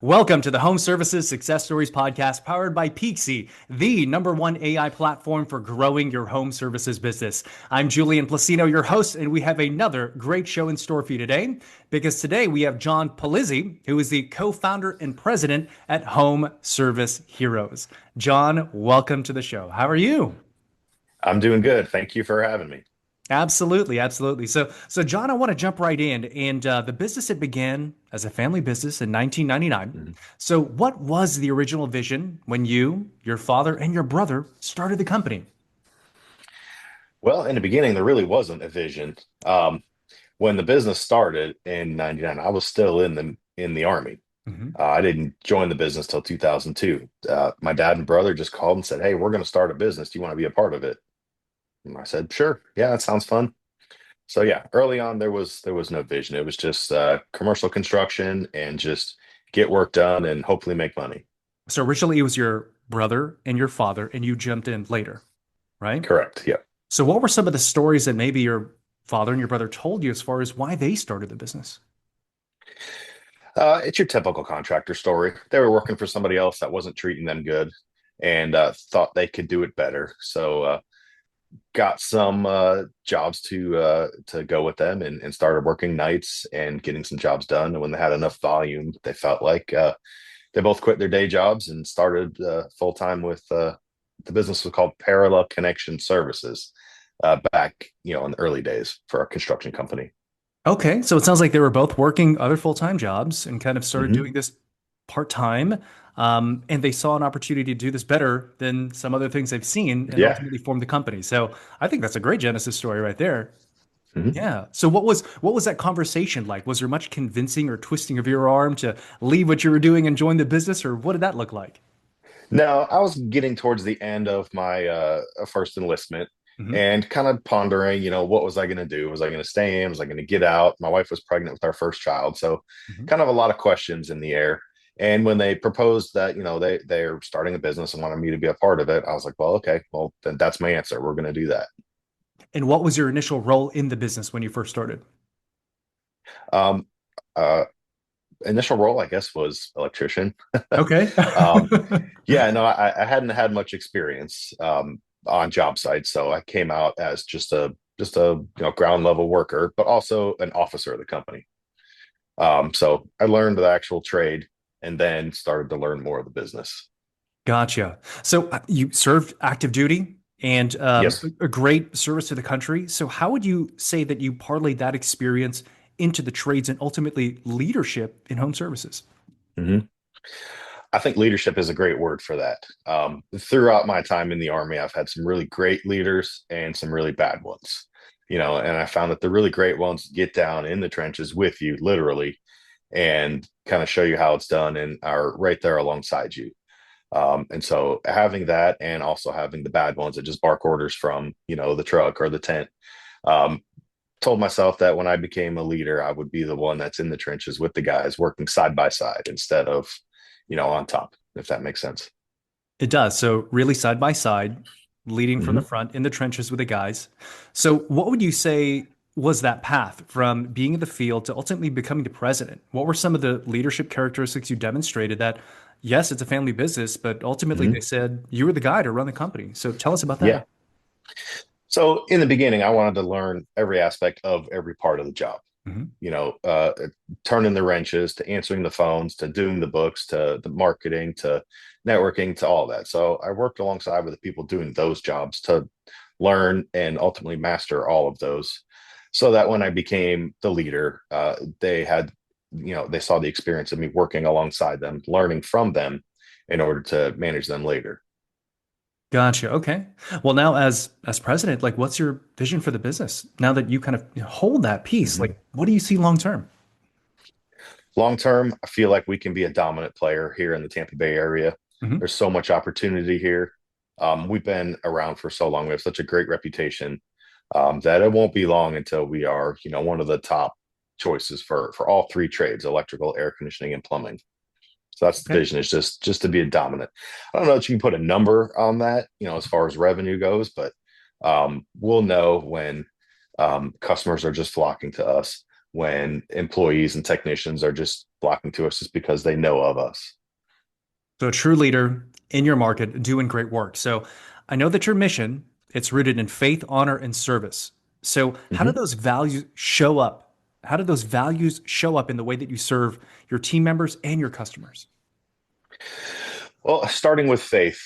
Welcome to the Home Services Success Stories podcast powered by Peakzi, the #1 AI platform for growing your home services business. I'm Julian Placino, your host, and we have another great show in store for you today because today we have Jon Polizzi, who is the co-founder and president at Home Service Heroes. Jon, welcome to the show. How are you? I'm doing good. Thank you for having me. Absolutely, absolutely. So Jon, I want to jump right in. And the business it began as a family business in 1999. Mhm. So, what was the original vision when you, your father, and your brother started the company? Well, in the beginning, there really wasn't a vision. When the business started in '99, I was still in the Army. Mhm. I didn't join the business till 2002. My dad and brother just called and said, "Hey, we're going to start a business. Do you want to be a part of it?" And I said, "Sure. Yeah, that sounds fun." So yeah, early on there was no vision. It was just commercial construction and just get work done and hopefully make money. So, originally it was your brother and your father, and you jumped in later, right? Correct. Yeah. So, what were some of the stories that maybe your father and your brother told you as far as why they started the business? It's your typical contractor story. They were working for somebody else that wasn't treating them good and thought they could do it better. So got some jobs to go with them and started working nights and getting some jobs done. And when they had enough volume, they felt like they both quit their day jobs and started full time with the business was called Parallel Connection Services back in the early days for a construction company. Okay, so it sounds like they were both working other full-time jobs and kind of started Hmm. doing this part-time. And they saw an opportunity to do this better than some other things they've seen and Yeah. ultimately formed the company. So I think that's a great Genesis story right there. Mhm. Yeah. So what was that conversation like? Was there much convincing or twisting of your arm to leave what you were doing and join the business, or what did that look like? No, I was getting towards the end of my first enlistment Hmm. and kind of pondering, what was I going to do? Was I going to stay in? Was I going to get out? My wife was pregnant with our first child, so Hmm. kind of a lot of questions in the air. And when they proposed that, they're starting a business and wanted me to be a part of it, I was like, well, okay, well, then that's my answer. We're going to do that. And what was your initial role in the business when you first started? Um, uh, Initial role, I guess, was electrician. Okay. Um, yeah, no, I hadn't had much experience on job sites, so I came out as just a ground level worker, but also an officer of the company. So I learned the actual trade and then started to learn more of the business. Gotcha. So you served active duty and Yes. a great service to the country. So how would you say that you parlayed that experience into the trades and ultimately leadership in home services? Hmm. I think leadership is a great word for that. Throughout my time in the Army, I've had some really great leaders and some really bad ones. And I found that the really great ones get down in the trenches with you, literally, and kind of show you how it's done and are right there alongside you. And so having that and also having the bad ones that just bark orders from, the truck or the tent, um, told myself that when I became a leader, I would be the one that's in the trenches with the guys working side by side instead of, on top, if that makes sense. It does. So really side by side, leading from the Hmm. front in the trenches with the guys. So what would you say was that path from being in the field to ultimately becoming the president? What were some of the leadership characteristics you demonstrated that, yes, it's a family business, but ultimately they Hmm. said you were the guy to run the company. So tell us about that. Yeah. So in the beginning, I wanted to learn every aspect of every part of the job. Mhm. You know, turning the wrenches to answering the phones to doing the books to the marketing to networking to all that. So I worked alongside with the people doing those jobs to learn and ultimately master all of those, so that when I became the leader, they had, they saw the experience of me working alongside them, learning from them in order to manage them later. Gotcha. Okay. Well, now as president, like what's your vision for the business? Now that you kind of hold that piece, Mhm. like what do you see long term? Long term, I feel like we can be a dominant player here in the Tampa Bay area. Hmm. There's so much opportunity here. We've been around for so long. We have such a great reputation that it won't be long until we are, one of the top choices for all three trades: electrical, air conditioning, and plumbing. So that's the Okay. vision, is just to be a dominant. I don't know if you can put a number on that, as far as revenue goes, but we'll know when customers are just flocking to us. when employees and technicians are just flocking to us just because they know of us. So a true leader in your market doing great work. So I know that your mission, it's rooted in faith, honor, and service. So how do Mhm. those values show up? How do those values show up in the way that you serve your team members and your customers? Well, starting with faith,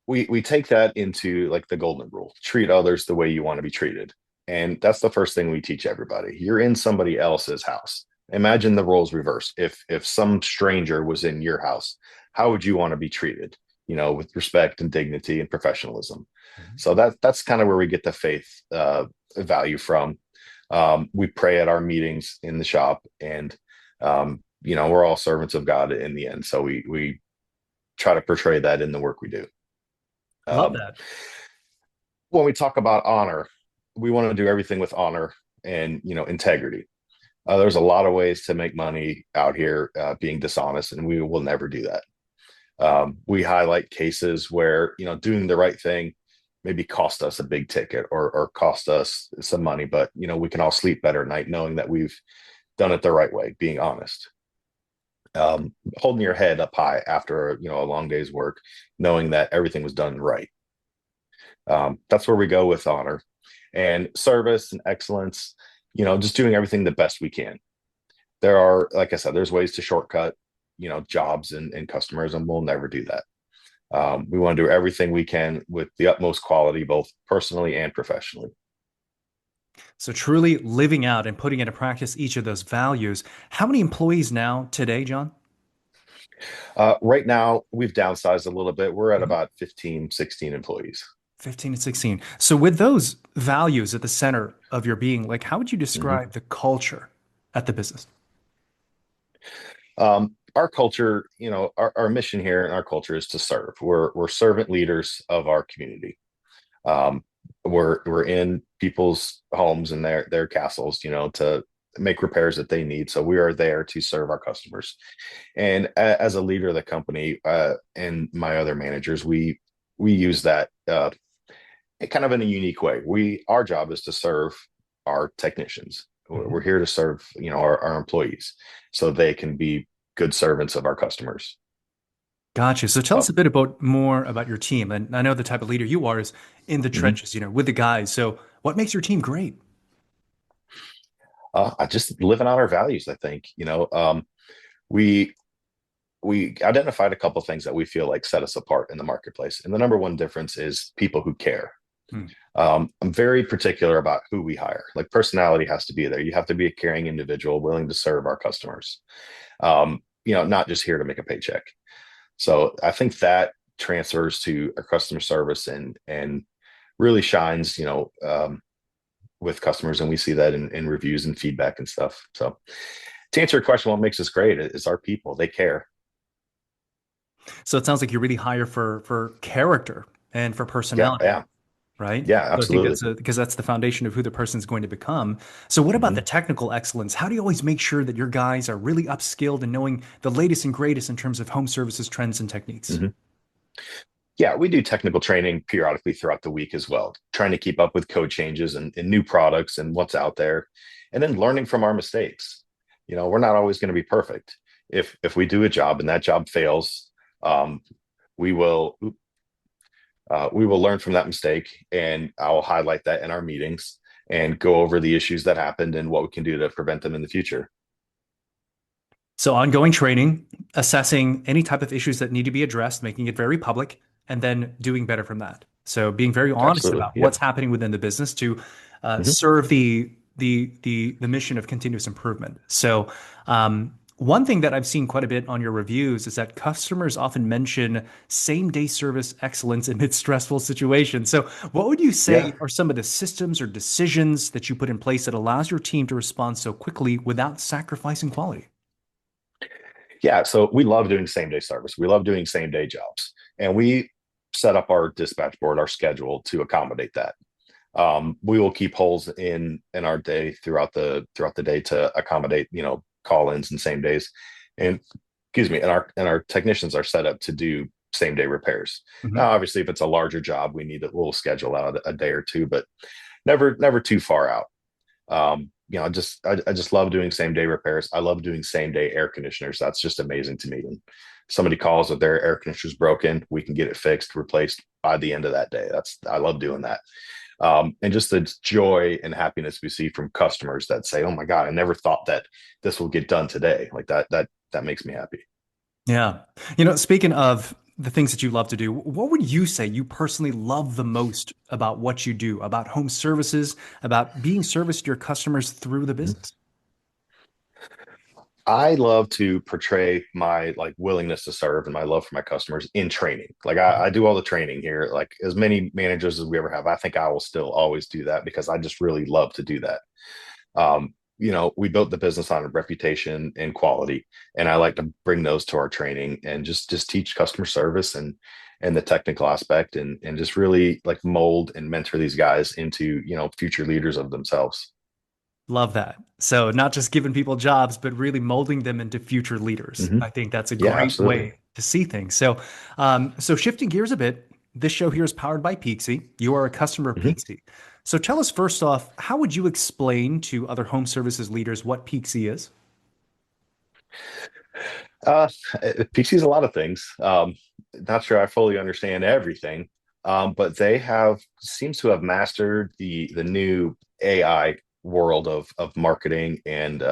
we take that into like the golden rule: treat others the way you want to be treated. And that's the first thing we teach everybody. You're in somebody else's house. Imagine the roles reversed. If some stranger was in your house, how would you want to be treated? With respect and dignity and professionalism. Mhm. So that's kind of where we get the faith value from. We pray at our meetings in the shop, and we're all servants of God in the end. So we try to portray that in the work we do. Love Um, that. when we talk about honor, we want to do everything with honor and integrity. There's a lot of ways to make money out here being dishonest, and we will never do that. We highlight cases where doing the right thing maybe cost us a big ticket or cost us some money, but we can all sleep better at night knowing that we've done it the right way, being honest. Holding your head up high after a long day's work, knowing that everything was done right. That's where we go with honor and service and excellence. Just doing everything the best we can. There are, like I said, there's ways to shortcut jobs and customers, and we'll never do that. We want to do everything we can with the utmost quality, both personally and professionally. So truly living out and putting into practice each of those values. How many employees now today, John? Right now, we've downsized a little bit. We're at Mhm. about 15, 16 employees. 15 and 16. So with those values at the center of your being, like how would you Mhm. describe the culture at the business? Our culture, our mission here and our culture is to serve. We're servant leaders of our community. Um, we're in people's homes and their castles, to make repairs that they need. So we are there to serve our customers. And as a leader of the company and my other managers, we use that kind of in a unique way. Our job is to serve our technicians. We're Mhm. here to serve our employees so they can be good servants of our customers. Gotcha. So tell us So a bit about more about your team. And I know the type of leader you are is in the mhm. trenches, with the guys. So what makes your team great? I just living out our values. I think we we identified a couple of things that we feel like set us apart in the marketplace, and the number one difference is people who care. Hmm. I'm very particular about who we hire. Like, personality has to be there. You have to be a caring individual willing to serve our customers. Not just here to make a paycheck. So I think that transfers to our customer service and really shines, with customers, and we see that in reviews and feedback and stuff. So to answer your question, what makes us great is our people. They care. So it sounds like you really hire for character and for Yeah, personality, yeah, right? yeah, So I think absolutely. because that's the foundation of who the person's going to become. So what about the Hmm. technical excellence? How do you always make sure that your guys are really upskilled and knowing the latest and greatest in terms of home services trends and techniques? Hmm. Yeah, we do technical training periodically throughout the week as well, trying to keep up with code changes and new products and what's out there, and then learning from our mistakes. We're not always going to be perfect. If we do a job and that job fails, um, we will we will learn from that mistake, and I will highlight that in our meetings and go over the issues that happened and what we can do to prevent them in the future. So ongoing training, assessing any type of issues that need to be addressed, making it very public, and then doing better from that. So being very honest Absolutely. about Yep. what's happening within the business to Hmm. serve the mission of continuous improvement. So one thing that I've seen quite a bit on your reviews is that customers often mention same day service excellence amid stressful situations. So what would you Yeah. say are some of the systems or decisions that you put in place that allows your team to respond so quickly without sacrificing quality? Yeah. So we love doing same day service. We love doing same day jobs. And we set up our dispatch board, our schedule to accommodate that. We will keep holes in our day throughout the day to accommodate, call-ins and same days. And excuse me, and our technicians are set up to do same day repairs. Mhm. Now, obviously, if it's a larger job, we'll schedule out a day or two, but never too far out. I just love doing same day repairs. I love doing same day air conditioners. That's just amazing to me. And somebody calls that their air conditioner's broken, we can get it fixed, replaced by the end of that day. I love doing that. And just the joy and happiness we see from customers that say, "Oh my God, I never thought that this will get done today." Like that makes me happy. Yeah. Speaking of the things that you love to do, what would you say you personally love the most about what you do, about home services, about being service to your customers through the business? I love to portray my like willingness to serve and my love for my customers in training. Like I do all the training here. Like as many managers as we ever have, I think I will still always do that because I just really love to do that. We built the business on a reputation and quality, and I like to bring those to our training and just teach customer service and the technical aspect and just really like mold and mentor these guys into future leaders of themselves. Love that. So not just giving people jobs, but really molding them into future leaders. Hmm. I think that's a Yeah, great absolutely. way to see things. So shifting gears a bit, this show here is powered by Peakzi. You are a customer of Hmm. Peakzi. So tell us first off, how would you explain to other home services leaders what Peakzi is? Uh, PC's a lot of things. Not sure I fully understand everything, but they have seems to have mastered the new AI world of marketing and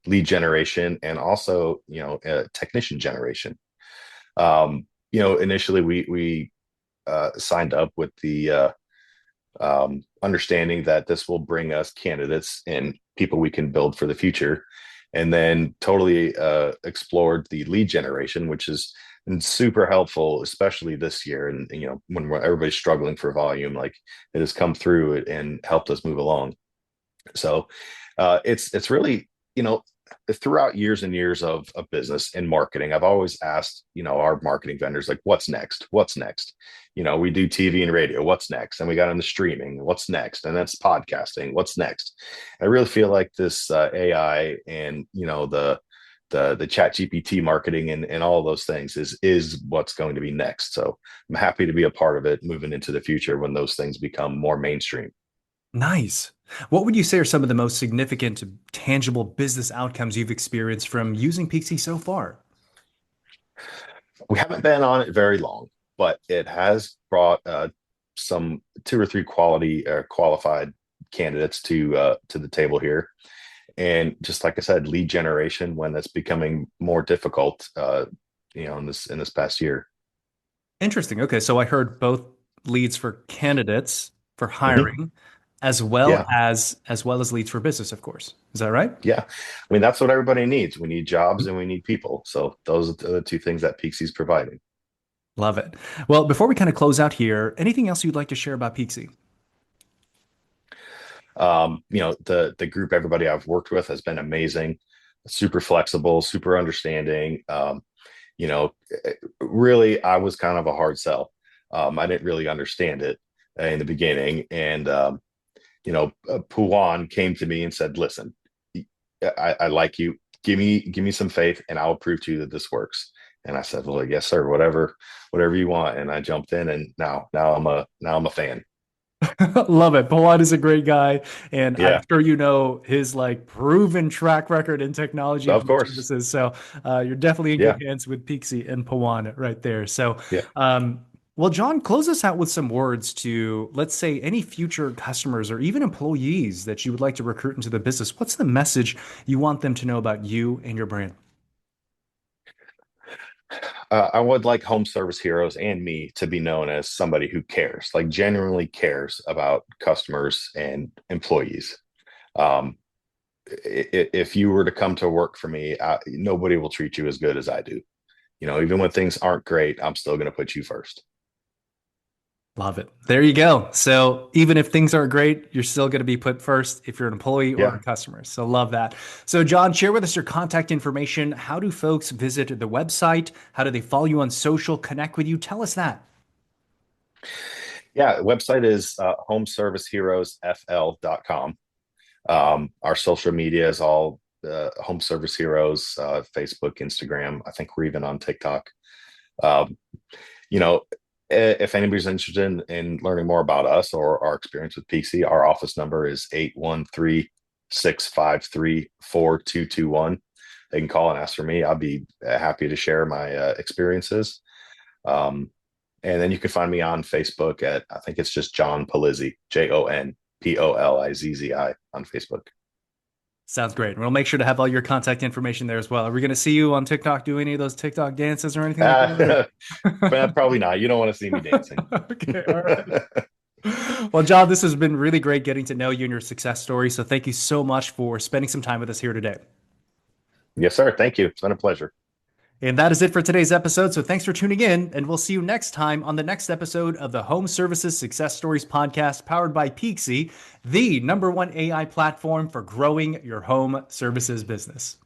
lead generation, and also technician generation. Initially we signed up with the understanding that this will bring us candidates and people we can build for the future. And then totally explored the lead generation, which has been super helpful, especially this year. And when everybody's struggling for volume, like it has come through it and helped us move along. So it's really, throughout years and years of business and marketing, I've always asked, our marketing vendors, like, what's next? What's next? We do TV and radio. What's next? And we got into streaming. What's next? And that's podcasting. What's next? I really feel like this AI and, the chat GPT marketing and all of those things is what's going to be next. So I'm happy to be a part of it moving into the future when those things become more mainstream. Nice. What would you say are some of the most significant, tangible business outcomes you've experienced from using Peakzy so far? We haven't been on it very long, but it has brought some two or three qualified candidates to the table here. And just like I said, lead generation when that's becoming more difficult, in this past year. Interesting. Okay, so I heard both leads for candidates for Mhm. hiring, as well as leads for business, of course. Is that right? Yeah, I mean that's what everybody needs. We need jobs and we need people. So those are the two things that Peaksy's providing. Love it. Well, before we kind of close out here, anything else you'd like to share about Peaksy? The group everybody I've worked with has been amazing, super flexible, super understanding. You know, really, I was kind of a hard sell. I didn't really understand it in the beginning, and Puwan came to me and said, "Listen, I like you. Give me some faith, and I'll prove to you that this works." And I said, "Well, yes, sir. Whatever you want." And I jumped in, and now I'm a fan. Love it. Pawan is a great guy, and I'm Yeah, sure you know his like proven track record in technology and of home course. services. So you're definitely in good Yeah, hands with Peaksy and Pawan right there. So, yeah. well, John, close us out with some words to, let's say, any future customers or even employees that you would like to recruit into the business. What's the message you want them to know about you and your brand? I would like home service heroes and me to be known as somebody who cares, like genuinely cares about customers and employees. Um, if you were to come to work for me, nobody will treat you as good as I do. Even when things aren't great, I'm still going to put you first. Love it. There you go. So even if things aren't great, you're still going to be put first if you're an employee or a Yeah. customer. So love that. So John, share with us your contact information. How do folks visit the website? How do they follow you on social, connect with you? Tell us that. Yeah. The website is homeserviceheroesfl.com. Our social media is all Home Service Heroes, Facebook, Instagram. I think we're even on TikTok. Um, you know, if anybody's interested in learning more about us or our experience with PC, our office number is 813 653-4221. They can call and ask for me. I'll be happy to share my experiences. And then you can find me on Facebook at, I think it's just Jon Polizzi, JonPolizzi on Facebook. Sounds great. We'll make sure to have all your contact information there as well. Are we going to see you on TikTok do any of those TikTok dances or anything like that? Probably not. You don't want to see me dancing. Okay. All right. Well, Jon, this has been really great getting to know you and your success story. So thank you so much for spending some time with us here today. Yes, sir. Thank you. It's been a pleasure. And that is it for today's episode. So thanks for tuning in, and we'll see you next time on the next episode of the Home Services Success Stories podcast, powered by Peakzi, the #1 AI platform for growing your home services business.